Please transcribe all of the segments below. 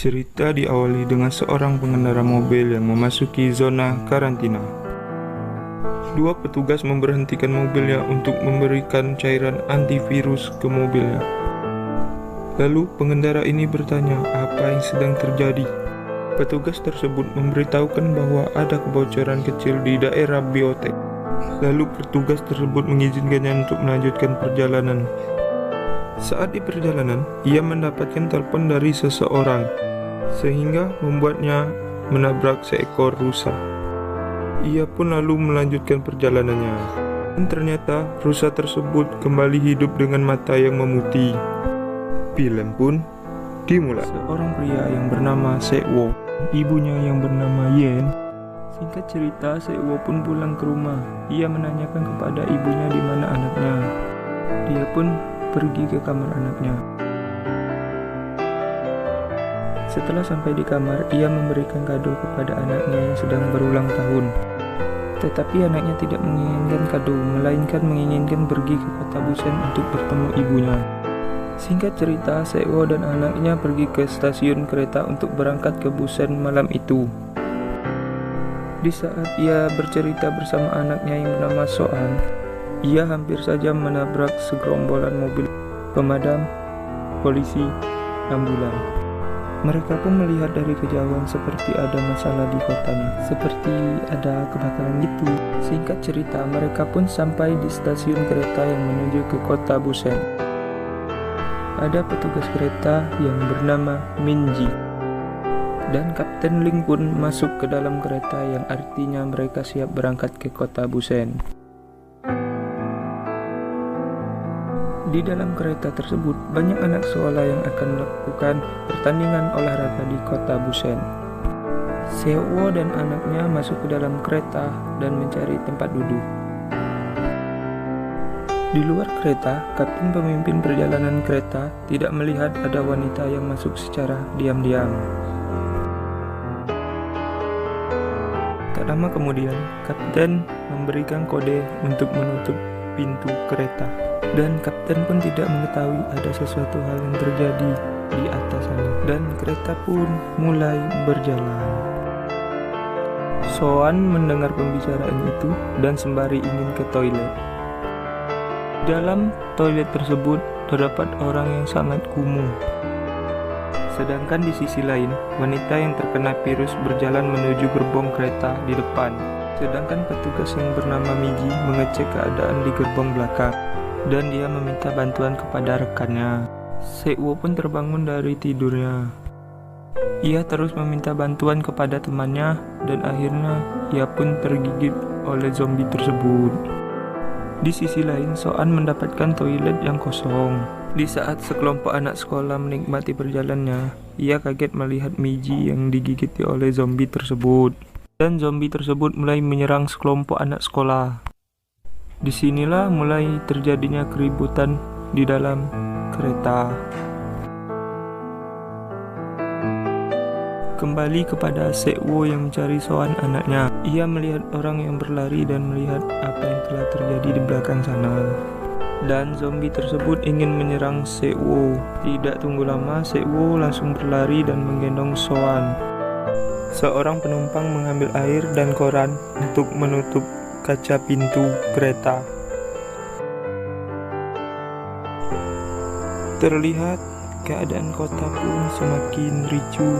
Cerita diawali dengan seorang pengendara mobil yang memasuki zona karantina. Dua petugas memberhentikan mobilnya untuk memberikan cairan antivirus ke mobilnya. Lalu pengendara ini bertanya apa yang sedang terjadi. Petugas tersebut memberitahukan bahwa ada kebocoran kecil di daerah biotek. Lalu petugas tersebut mengizinkannya untuk melanjutkan perjalanan. Saat di perjalanan, ia mendapatkan telepon dari seseorang, sehingga membuatnya menabrak seekor rusa. Ia pun lalu melanjutkan perjalanannya. Dan ternyata rusa tersebut kembali hidup dengan mata yang memutih. Film pun dimulai. Seorang pria yang bernama Sekwo, ibunya yang bernama Yen. Singkat cerita, Sekwo pun pulang ke rumah. Ia menanyakan kepada ibunya di mana anaknya. Dia pun pergi ke kamar anaknya. Setelah sampai di kamar, ia memberikan kado kepada anaknya yang sedang berulang tahun. Tetapi anaknya tidak menginginkan kado, melainkan menginginkan pergi ke kota Busan untuk bertemu ibunya. Singkat cerita, Sekwo dan anaknya pergi ke stasiun kereta untuk berangkat ke Busan malam itu. Di saat ia bercerita bersama anaknya yang bernama Soan, ia hampir saja menabrak segerombolan mobil pemadam, polisi, ambulan. Mereka pun melihat dari kejauhan seperti ada masalah di kotanya, seperti ada kebakaran gitu. Singkat cerita, mereka pun sampai di stasiun kereta yang menuju ke kota Busan. Ada petugas kereta yang bernama Minji. Dan Kapten Ling pun masuk ke dalam kereta yang artinya mereka siap berangkat ke kota Busan. Di dalam kereta tersebut, banyak anak sekolah yang akan melakukan pertandingan olahraga di kota Busan. Sekwo dan anaknya masuk ke dalam kereta dan mencari tempat duduk. Di luar kereta, kapten pemimpin perjalanan kereta tidak melihat ada wanita yang masuk secara diam-diam. Tak lama kemudian, kapten memberikan kode untuk menutup pintu kereta. Dan kapten pun tidak mengetahui ada sesuatu hal yang terjadi di atas sana. Dan kereta pun mulai berjalan. Soan mendengar pembicaraan itu dan sembari ingin ke toilet. Dalam toilet tersebut terdapat orang yang sangat kumuh. Sedangkan di sisi lain, wanita yang terkena virus berjalan menuju gerbong kereta di depan. Sedangkan petugas yang bernama Miji mengecek keadaan di gerbong belakang. Dan dia meminta bantuan kepada rekannya. Sekwo pun terbangun dari tidurnya. Ia terus meminta bantuan kepada temannya dan akhirnya ia pun tergigit oleh zombie tersebut. Di sisi lain, Soan mendapatkan toilet yang kosong. Di saat sekelompok anak sekolah menikmati perjalanannya, ia kaget melihat Miji yang digigiti oleh zombie tersebut. Dan zombie tersebut mulai menyerang sekelompok anak sekolah. Disinilah mulai terjadinya keributan di dalam kereta. Kembali kepada Sekwo yang mencari Soan anaknya. Ia melihat orang yang berlari dan melihat apa yang telah terjadi di belakang sana. Dan zombie tersebut ingin menyerang Sekwo. Tidak tunggu lama, Sekwo langsung berlari dan menggendong Soan. Seorang penumpang mengambil air dan koran untuk menutup kaca pintu kereta. Terlihat keadaan kota pun semakin ricuh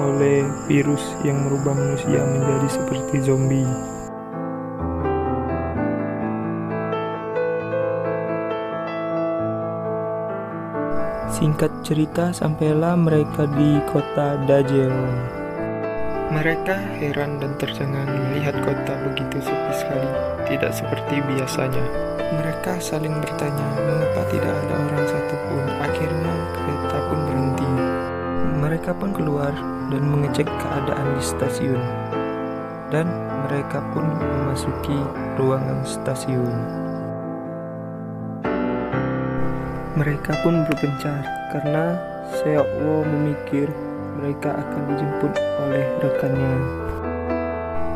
oleh virus yang merubah manusia menjadi seperti zombie. Singkat cerita, sampailah mereka di kota Dajeon. Mereka heran dan tercengang melihat kota begitu sepi sekali, tidak seperti biasanya. Mereka saling bertanya, mengapa tidak ada orang satupun. Akhirnya kereta pun berhenti. Mereka pun keluar dan mengecek keadaan di stasiun. Dan mereka pun memasuki ruangan stasiun. Mereka pun berpencar karena Sekwo memikir mereka akan dijemput oleh rekannya.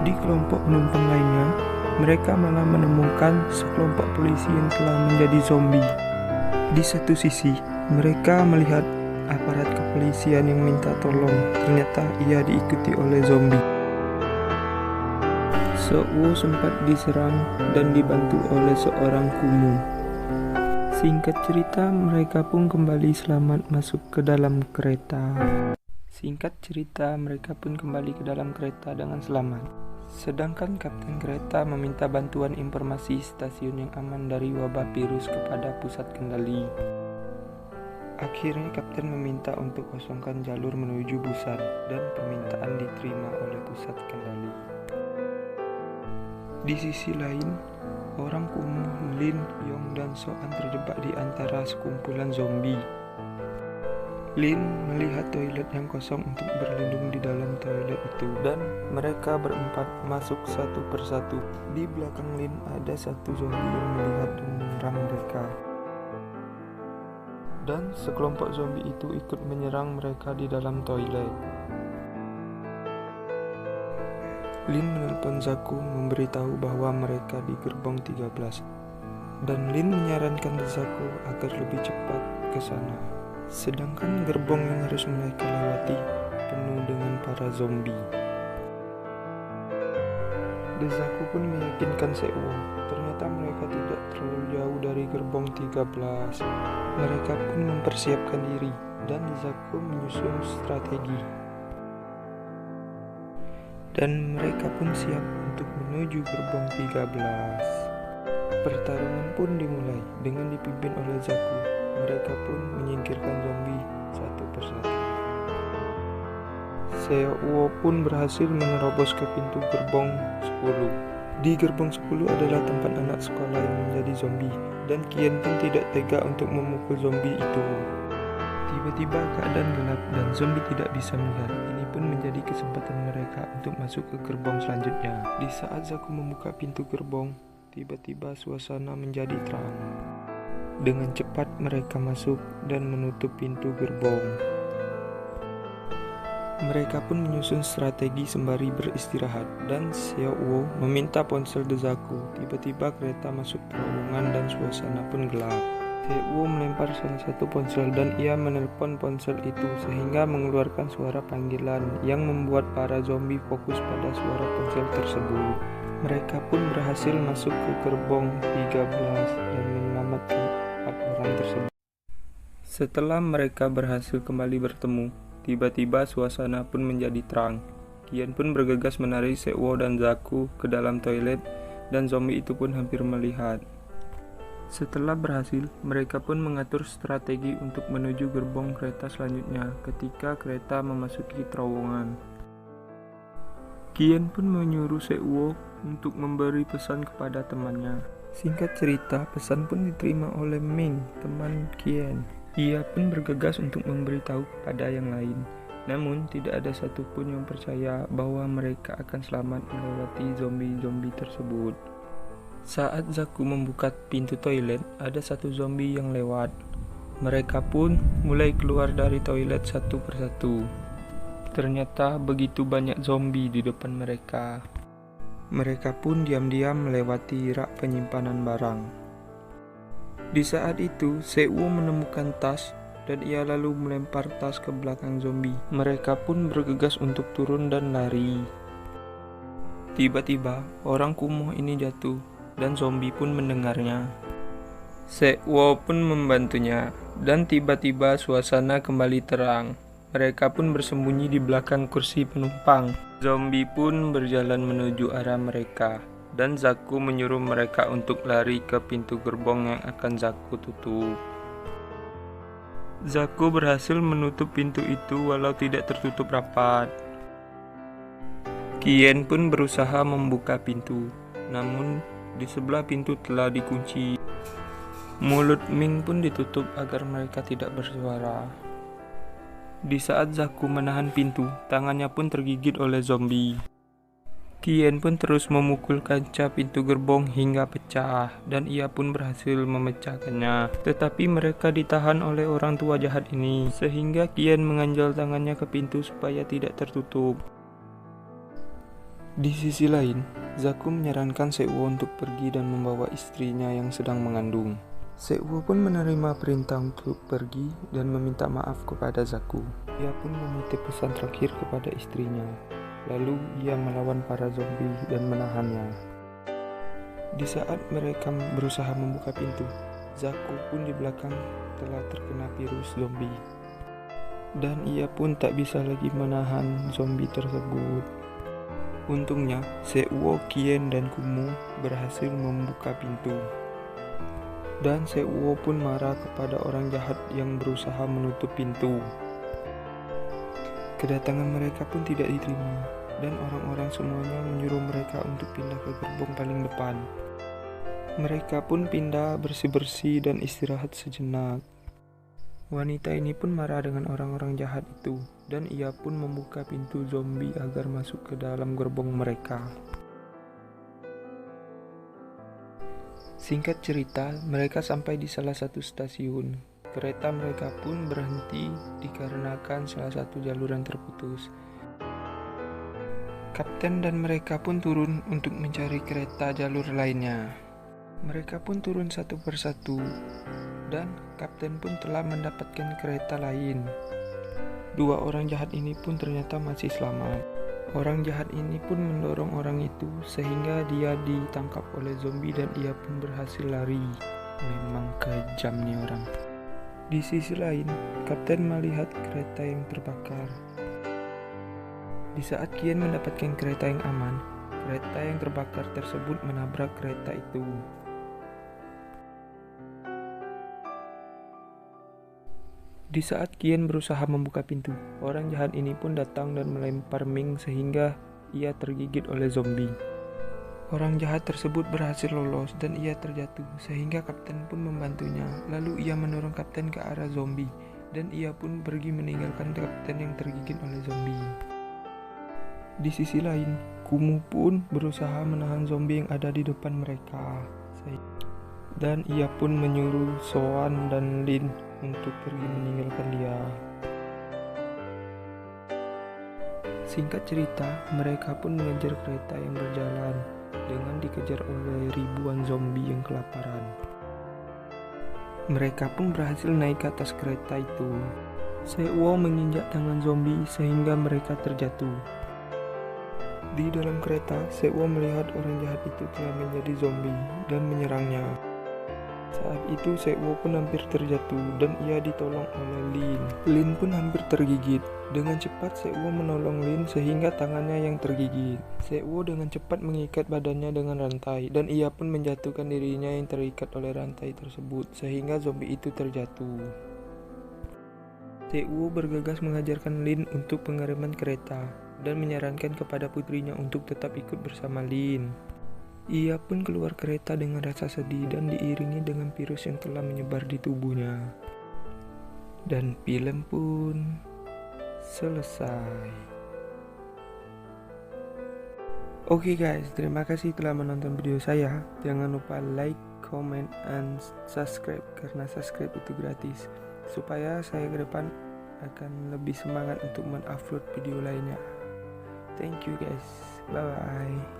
Di kelompok penumpang lainnya, mereka malah menemukan sekelompok polisi yang telah menjadi zombie. Di satu sisi, mereka melihat aparat kepolisian yang minta tolong. Ternyata ia diikuti oleh zombie. Seo sempat diserang dan dibantu oleh seorang kumuh. Singkat cerita, mereka pun kembali selamat masuk ke dalam kereta. Dengan selamat. Sedangkan kapten kereta meminta bantuan informasi stasiun yang aman dari wabah virus kepada pusat kendali. Akhirnya kapten meminta untuk kosongkan jalur menuju Busan dan permintaan diterima oleh pusat kendali. Di sisi lain, orang kumuh Lin, Yong, dan Soan terjebak di antara sekumpulan zombie. Lin melihat toilet yang kosong untuk berlindung di dalam toilet itu, dan mereka berempat masuk satu persatu. Di belakang Lin ada satu zombie yang melihat dan menyerang mereka. Dan sekelompok zombie itu ikut menyerang mereka di dalam toilet. Lin menelpon Zaku memberitahu bahwa mereka di gerbong 13. Dan Lin menyarankan Zaku agar lebih cepat ke sana. Sedangkan gerbong yang harus mereka lewati penuh dengan para zombie. Zaku pun meyakinkan Seo, ternyata mereka tidak terlalu jauh dari gerbong 13. Mereka pun mempersiapkan diri, dan Zaku menyusun strategi. Dan mereka pun siap untuk menuju gerbong 13. Pertarungan pun dimulai dengan dipimpin oleh Zaku. Mereka pun menyingkirkan zombie satu persatu. Seo pun berhasil menerobos ke pintu gerbong 10. Di gerbong 10 adalah tempat anak sekolah yang menjadi zombie, dan Kien pun tidak tega untuk memukul zombie itu. Tiba-tiba keadaan gelap dan zombie tidak bisa melihat. Ini pun menjadi kesempatan mereka untuk masuk ke gerbong selanjutnya. Di saat Zaku membuka pintu gerbong, tiba-tiba suasana menjadi terang. Dengan cepat mereka masuk dan menutup pintu gerbong. Mereka pun menyusun strategi sembari beristirahat, dan Seo meminta ponsel Zaku. Tiba-tiba kereta masuk terowongan dan suasana pun gelap. Seo melempar salah satu ponsel dan ia menelpon ponsel itu sehingga mengeluarkan suara panggilan yang membuat para zombie fokus pada suara ponsel tersebut. Mereka pun berhasil masuk ke gerbong 13 dan menyelamatkan 4 orang tersebut. Setelah mereka berhasil kembali bertemu, tiba-tiba suasana pun menjadi terang. Kien pun bergegas menarik Seo dan Zaku ke dalam toilet, dan zombie itu pun hampir melihat. Setelah berhasil, mereka pun mengatur strategi untuk menuju gerbong kereta selanjutnya ketika kereta memasuki terowongan. Kien pun menyuruh Seo untuk memberi pesan kepada temannya. Singkat cerita, pesan pun diterima oleh Ming, teman Kien. Ia pun bergegas untuk memberitahu kepada yang lain. Namun, tidak ada satupun yang percaya bahwa mereka akan selamat melewati zombie-zombie tersebut. Saat Zaku membuka pintu toilet, ada satu zombie yang lewat. Mereka pun mulai keluar dari toilet satu persatu. Ternyata begitu banyak zombie di depan mereka. Mereka pun diam-diam melewati rak penyimpanan barang. Di saat itu, Seo menemukan tas dan ia lalu melempar tas ke belakang zombie. Mereka pun bergegas untuk turun dan lari. Tiba-tiba, orang kumuh ini jatuh dan zombie pun mendengarnya. Seo pun membantunya, dan tiba-tiba suasana kembali terang. Mereka pun bersembunyi di belakang kursi penumpang. Zombie pun berjalan menuju arah mereka, dan Zaku menyuruh mereka untuk lari ke pintu gerbong yang akan Zaku tutup. Zaku berhasil menutup pintu itu walau tidak tertutup rapat. Kien pun berusaha membuka pintu, namun di sebelah pintu telah dikunci. Mulut Ming pun ditutup agar mereka tidak bersuara. Di saat Zaku menahan pintu, tangannya pun tergigit oleh zombie. Kien pun terus memukul kaca pintu gerbong hingga pecah, dan ia pun berhasil memecahkannya. Tetapi mereka ditahan oleh orang tua jahat ini, sehingga Kien menganjal tangannya ke pintu supaya tidak tertutup. Di sisi lain, Zaku menyarankan Seo untuk pergi dan membawa istrinya yang sedang mengandung. Seuo pun menerima perintah untuk pergi dan meminta maaf kepada Zaku. Ia pun menitip pesan terakhir kepada istrinya. Lalu ia melawan para zombie dan menahannya. Di saat mereka berusaha membuka pintu, Zaku pun di belakang telah terkena virus zombie. Dan ia pun tak bisa lagi menahan zombie tersebut. Untungnya, Seuo, Kien, dan Kumu berhasil membuka pintu. Dan Seuo pun marah kepada orang jahat yang berusaha menutup pintu. Kedatangan mereka pun tidak diterima, dan orang-orang semuanya menyuruh mereka untuk pindah ke gerbong paling depan. Mereka pun pindah bersih-bersih dan istirahat sejenak. Wanita ini pun marah dengan orang-orang jahat itu, dan ia pun membuka pintu zombie agar masuk ke dalam gerbong mereka. Singkat cerita, mereka sampai di salah satu stasiun. Kereta mereka pun berhenti dikarenakan salah satu jalur yang terputus. Kapten dan mereka pun turun untuk mencari kereta jalur lainnya. Mereka pun turun satu persatu, dan kapten pun telah mendapatkan kereta lain. Dua orang jahat ini pun ternyata masih selamat. Orang jahat ini pun mendorong orang itu sehingga dia ditangkap oleh zombie dan ia pun berhasil lari. Memang kejam nih orang. Di sisi lain, kapten melihat kereta yang terbakar. Di saat Kien mendapatkan kereta yang aman, kereta yang terbakar tersebut menabrak kereta itu. Di saat Kien berusaha membuka pintu, orang jahat ini pun datang dan melempar Ming sehingga ia tergigit oleh zombie. Orang jahat tersebut berhasil lolos dan ia terjatuh sehingga kapten pun membantunya. Lalu ia mendorong kapten ke arah zombie dan ia pun pergi meninggalkan kapten yang tergigit oleh zombie. Di sisi lain, Kumu pun berusaha menahan zombie yang ada di depan mereka. Dan ia pun menyuruh Soan dan Lin untuk pergi meninggalkan dia. Singkat cerita, mereka pun mengejar kereta yang berjalan dengan dikejar oleh ribuan zombie yang kelaparan. Mereka pun berhasil naik ke atas kereta itu. Seuo menginjak tangan zombie sehingga mereka terjatuh. Di dalam kereta, Seuo melihat orang jahat itu telah menjadi zombie dan menyerangnya. Saat itu Seuo pun hampir terjatuh dan ia ditolong oleh Lin. Lin pun hampir tergigit. Dengan cepat Seuo menolong Lin sehingga tangannya yang tergigit. Seuo dengan cepat mengikat badannya dengan rantai dan ia pun menjatuhkan dirinya yang terikat oleh rantai tersebut sehingga zombie itu terjatuh. Seuo bergegas mengajarkan Lin untuk pengereman kereta dan menyarankan kepada putrinya untuk tetap ikut bersama Lin. Ia pun keluar kereta dengan rasa sedih dan diiringi dengan virus yang telah menyebar di tubuhnya. Dan film pun selesai. Oke guys, terima kasih telah menonton video saya. Jangan lupa like, comment, and subscribe karena subscribe itu gratis. Supaya saya ke depan akan lebih semangat untuk mengupload video lainnya. Thank you guys. Bye bye.